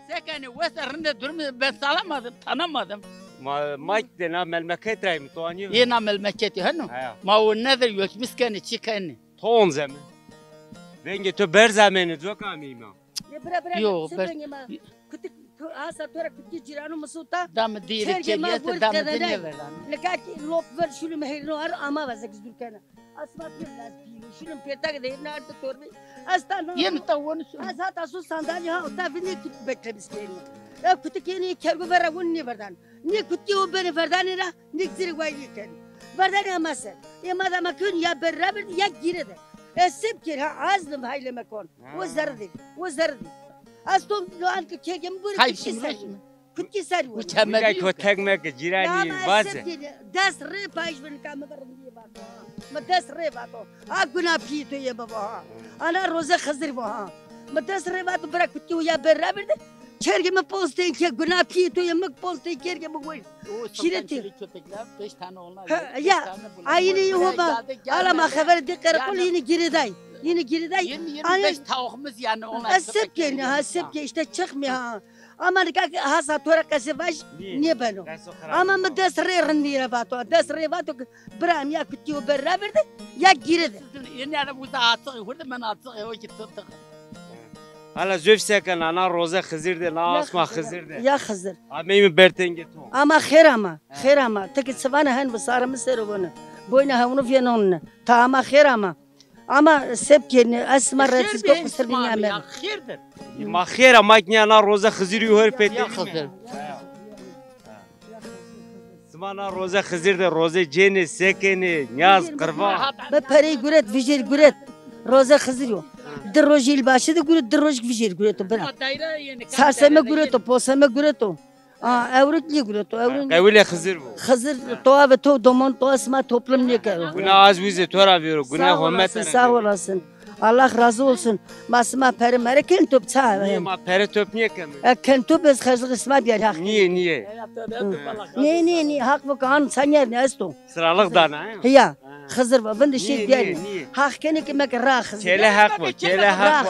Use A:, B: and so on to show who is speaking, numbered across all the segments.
A: Sekeni vesarında durum ben salamadım, tanımadım.
B: Mike de na memleket rayım toğanıyor.
A: Yena memleketi hanım. Ma o nedir yok miskeni çıkani.
B: Toğun zemin. Denge to ber zameni çok amiyim.
A: Yo,
C: Kutu asa tora kutu jiranu masuta.
A: Dam değil ki yete dam dinle verdan.
C: Lekaki lop ver şunu mehirno ar ama vazak durkana. Asma bir las pili. Şunu petak de nerede torbi. Astan.
A: Yeni tavuğunu
C: Asa tasu sandalye ha ota vini kut beklemiş keni. Ya kutu keni kergo vera vunni verdan. Ni kutu o beni verdan era ni zir vayli keni. Verdan amasa. Ya madama kun ya beraber ya girede. Esip kir ha azlım hayle mekon. O zardi. O zardi. Aston doğan kegem bu
A: Kayşım
C: kutu sari.
A: Mükemmel.
B: Mega kötekmek cirani bazı.
C: Das re payş ben kameram diye bak. Ma das re bato. A guna pito ye baba. Ana roza khazir ba. Ma das re bato bırak kutu ya beraber de. Kergeme posten ke guna pito ye mak posten kergeme koy.
A: Şireti. Köpekler 5 tane onlar.
C: Ya aynı yuva. Alama haber de karakol yine giriday. Yine giriday.
A: 25 tavuğumuz yani onlar.
C: Asep ki hasep ki işte çıkmıyor ha. Ama ne hasa tora kase baş niye beno. Ama mı desre rindire bato. Desre bato bram ya kutu beraber de ya girdi.
A: Yani bu da atığı hurda ben atığı o ki tuttuk.
B: Hala zöf seken ana roza khizirde na asma khizirde.
C: Ya khizir.
B: Ameyim bertenge to.
C: Ama khair ama. Tek sabana hen basarım serobunu. Boyna havunu fiyanon. Ta ama khair ama. Ama sepkeni asma ratsiz ko kusur binyame.
A: Ya khirdir.
B: Ma khair maknya na roza khizir yuhar peti.
A: Ya khizir.
B: Smana roza khizirde roza ceni sekeni niyaz qırva.
C: Be pare guret vijir guret. Roza khizir yo. Drojil başı da guret droj vijir guret o bırak. Sarseme guret o posame guret o. Evrikli guret o evrin.
B: Kavile khizir bu.
C: Khizir toğa ve to domon to asma toplum ne kar.
B: Guna az vize tora veriyor. Guna hürmet.
C: Sağ olasın. Allah razı olsun. Masma pere mereken top ça.
B: Ma pere top niye kemer?
C: Ken top ez khazı isma bir hak.
B: Niye?
C: Ne hak bu kan sanyer ne asto.
B: Sıralık dana.
C: Ya. Khızır ben de şey diyelim. Hak kene ki mek ra khızır.
B: Çele hak bu. Çele hak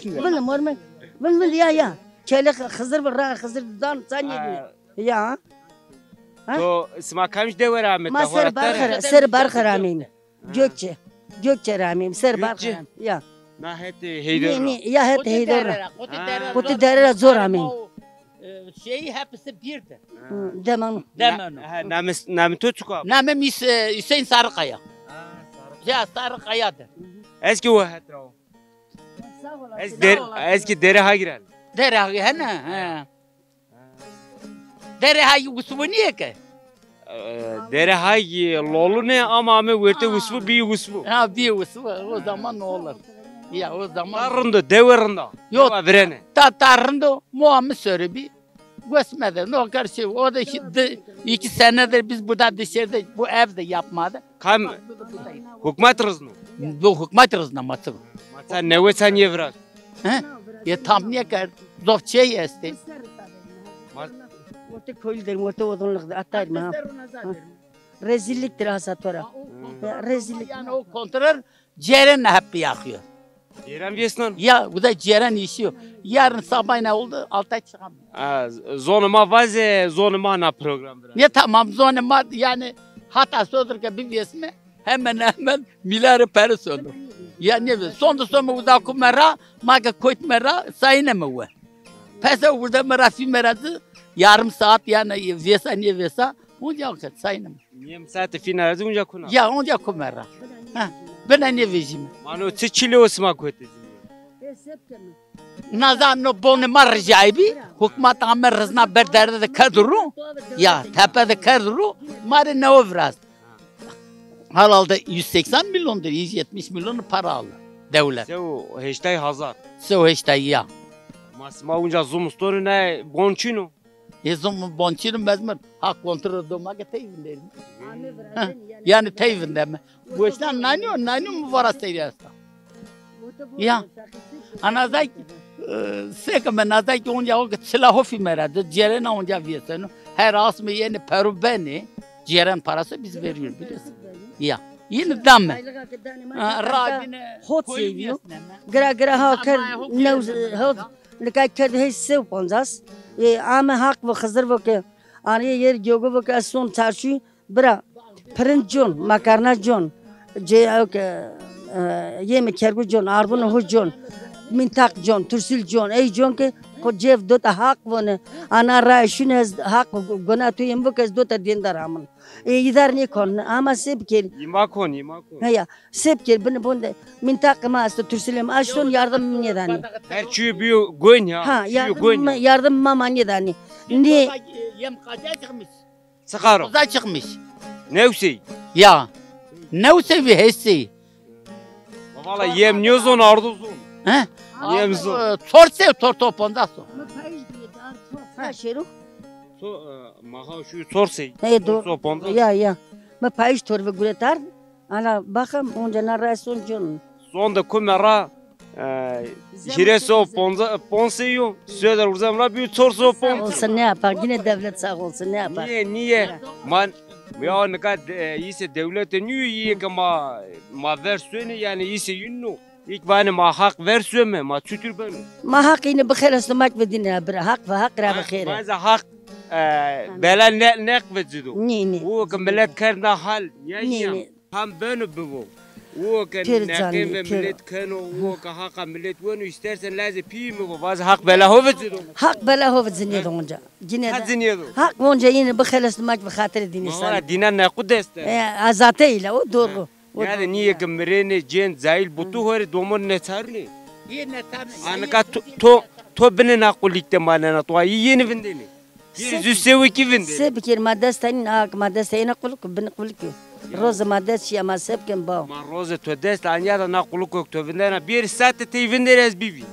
B: bu.
C: Ben mormen. Ben ya. Çele khızır ve ra khızır dan sanyer. Ya.
B: To isma kamış dever Ahmet.
C: Ma ser barkhar amin. Gökçe ramim ser barkhar. Ya.
B: Na heti heyder.
C: Ya heti heyder. Kutu dere zor amin.
A: Şeyi hepsi birdir.
C: Demen.
B: Namı tutuka.
A: Namım Hüseyin Sarıkaya. Ya Sarıkaya'dır.
B: Eski o hetra o. Eski dere ha girer.
A: Dere ha. Dere ha usubu niye ki?
B: Dere ha lolu ne ama ame verte usubu bir usubu.
A: Ha bir usubu o zaman ne olur? Ya o zaman.
B: Tarrında deverinde.
A: Yok.
B: Verene.
A: Tarrında muamı sörebi. Gösmedi. Ne karşı o da şimdi 2 senedir biz burada dışarıda bu evde yapmadı.
B: Kam hükümet rızmı?
A: Bu hükümet rıznaması.
B: Sen ne ve sen yevraz?
A: Ya tam niye kar? Zofçeye yesti.
C: Orta köylülerim orta odunlukta atayım ha. Rezilliktir hasatora. Rezillik.
A: Yani o kontrol ceren hep yakıyor.
B: Ceren vesnan.
A: Ya bu da ceren işiyor. Yarın sabah ne oldu? Altay çıkamıyor.
B: Zonuma vaze zonuma na program.
A: Ne tamam zonuma yani hatta sözdür ki bir vesme hemen milyarı peri söndür. Ya ne bileyim sonda uzak mera maga koyt mera sayına mı var? Pesa burada merafi meradı yarım saat yani vesa onca vakit sayına mı?
B: Niyem saati finarazı onca kuna.
A: Ya onca kumera. Ben ne vejim?
B: Mano çiçili osma koytu.
A: Nazan no bone marjaybi hükümet amer rızna berderde de kadru ya tepede kadru mari ne ovraz. Halalda 180 milyondur 170 milyon para aldı devlet.
B: Sev heştay hazar.
A: Sev heştay ya.
B: Masma onca zoom story ne bonçino.
A: Zoom bonçino mezmer hak kontrol doma ke teyvinderim. Yani teyvinde mi? Bu işten nani mu varastaysa. Ya. Anazay sekme nazay ki onca o silahı meradı ceren onca viyesenu her asmı yeni peru beni ceren parası biz veriyor biliyorsun. Ya. Yine damme. Rabine
C: hot seviyor. Gra hakar nevz hot لکه کرد هیچ سه و پانزاست آمه حق و خزر و که آنی یر گیوگو و که اسون ترشی برا پرنج جون مکرنا جون جه او که یه مکرگو جون آردون هو جون منطق جون ترسیل جون ای جون که خود جیف دوتا حق ونه آنا رایشون از حق گناه توی این وقت از دوتا دین در همون ایدار نیکن اما سب کن
B: İma kon, ima kon.
C: هيا سب كير بن بند منطقة ما است ترسلم أشون ياردم من يداني
B: Her çiğ bir goyn ya.
C: ها
B: Çiğ goyn.
C: ياردم ما من يداني ني
A: Yem kaca çıkmış.
B: Sıkarım.
A: Kaza çıkmış.
B: Ne usey?
A: Ya. Ne usevi hessi?
B: Valla yem niyozun arduzun.
A: He?
B: Yem zor.
A: Sorse tortoponda so.
C: شروع
B: Maha şu sorsey.
C: هي دور
B: Soponda.
C: يا ما بايش تور بقولتار أنا بخم ونجنا رأسون جون
B: Sonda kumera Hireso ponseyo. Söyler uzamla bir sorso pon.
C: olsun ne yapar yine devlet sağ olsun ne yapar
B: Niye? Man ya ne kadar iyisi devlete niye iyi ki ma versiyonu yani iyisi yünlü. İlk bana ma hak versiyon mu ma tütür ben.
C: ما حق يني بخير استماك بدينا برا حق فحق را بخير
B: Bazı hak bela ne kvezido.
C: ني ني
B: O ki millet kerna hal. Yani
C: ني
B: ham beni bu. O ki
C: Pir
B: ne
C: canım,
B: ve
C: pir.
B: millet kano o ki hak millet onu istersen lazım pi mi bu bazı hak bela hovezido.
C: حق بلا هو بتزني دونجا جينا
B: Haziniyedo.
C: حق وونجا يني بخير استماك بخاطر ديني
B: Ma
C: سال
B: ora dinan ne kudeste.
C: azate ile o doğru
B: Yani niye ki mirene cen zahil butu hori domon ne çarni.
A: Yine tabii.
B: Anka to beni na kulikte manana to yeni vindeni. Bir züsevi ki vindeni.
C: سب كير ما دستين آك ما دستين أقولك بنقولك روز ما دست يا ما سب كم باو
B: Ma roze to dest anya na kuluk yok to vindena bir saat te vinderiz bibi.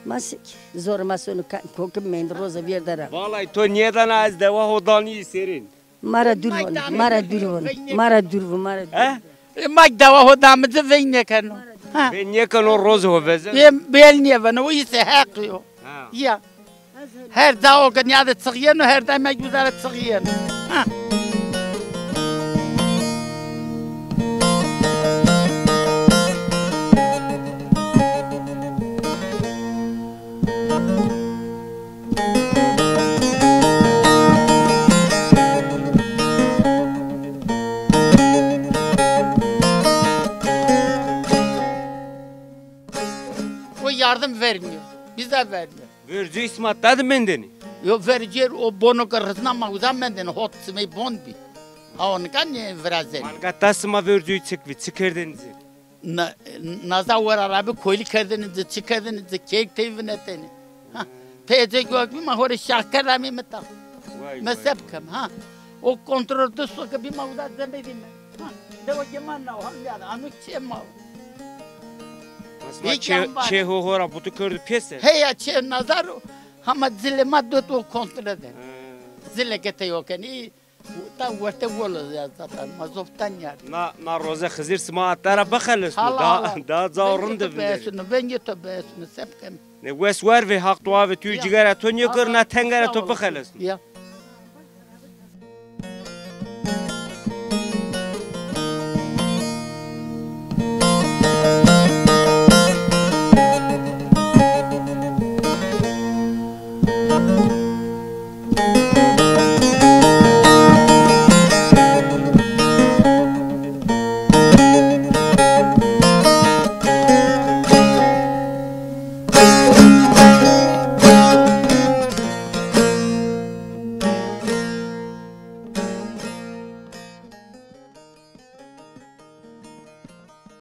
C: ما سك زور ما سونو كوكب من روز بير درا
B: Vallahi to niyeden az deva hodani serin.
C: مرا دورون مرا دورون مرا دورون مرا
B: He?
A: Magdava hodamızı veyne kanu. Ha.
B: Ben niye kan o roze hovezen?
A: Yem belniye bana o ise hakkıyor. Ya. Her da o gün ya da çıkıyan her da mecbuzara çıkıyan. Ha. O yardım vermiyor. Bize vermiyor.
B: Verci ismat dadı bendeni.
A: Yo vericier o bono karısına mağuzan benden hot simey bon bi. Ha onu kan ne vrazel.
B: Malga tasma verci çıkvi çıkerdenizi.
A: Naza var arabi koyli kerdenizi çıkardenizi kek teyvineteni. Ha. Teyze gök bir mahore şahkar rami meta. Mesep kam ha. O kontrolde soka bir mağuza zemedi mi? Ha. De o zaman ne o ham ya amik çema.
B: Çe ho hora butu kördü piyese.
A: Hey ya çe nazar hama zile madde o kontrol eder. Zile gete yok yani. Ta vurte volo ya zaten mazoftan ya.
B: Na roze xizir sma atara bakhalis da zavrın da vindeni.
A: Ben yeto besini sepkem.
B: Ne wes var ve hak tuave tüy cigara tonyo kırna tengara to bakhalis.
A: Ya.